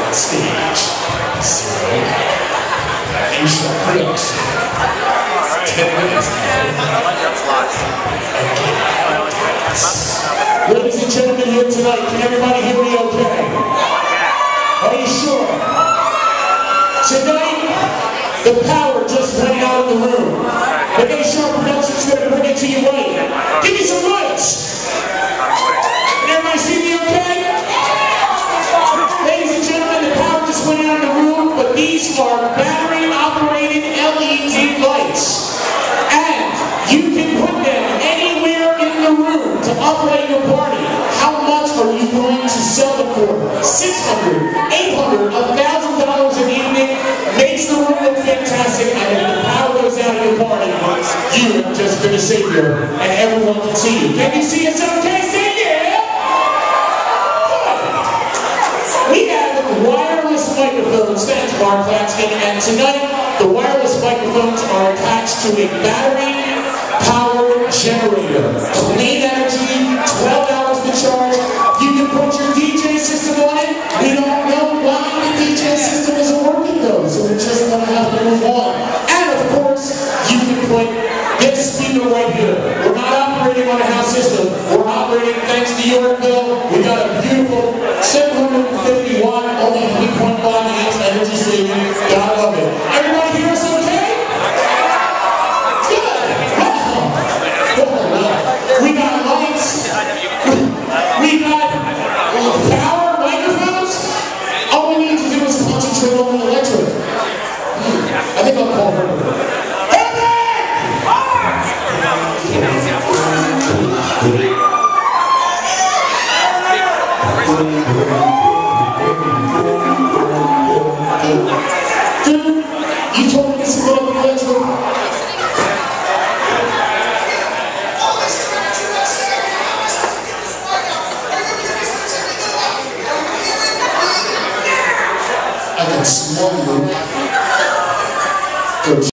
on stage, Cyril Asia Production. 10 minutes. Ladies and gentlemen here tonight, can everybody hear me okay? Are you sure? Tonight, the power just went out of the room. The A-Sharp Productions is going to bring it to you right. Give me some lights. Can everybody see me okay? Ladies and gentlemen, the power just went out of the room, but these are battery-operated LED lights. And you can put them anywhere in the room to operate your party. How much are you going to sell them for? $600, $800, $1,000 an evening makes the room look fantastic, and if the power goes out of your party, you have just been a savior, and everyone can see you. Can you see us okay? Say yeah! Good. We have wireless microphones, thanks Mark Lanskin, and tonight the wireless microphones are attached to a battery-powered generator. Clean energy, 12 hours to charge. You can put your DJ system on it. We don't know why the DJ system isn't working though, so we're just going to have to move on. And of course, you can put this speaker right here. We're not operating on a house system. We're operating, thanks to Yorkville. We got a beautiful 750 watt, only 3.5 amps energy saving. Gotta love it. Everybody hear us okay? Good. We got lights. We got power, microphones. All we need to do is concentrate on the electric. I think I'll call her. Hey!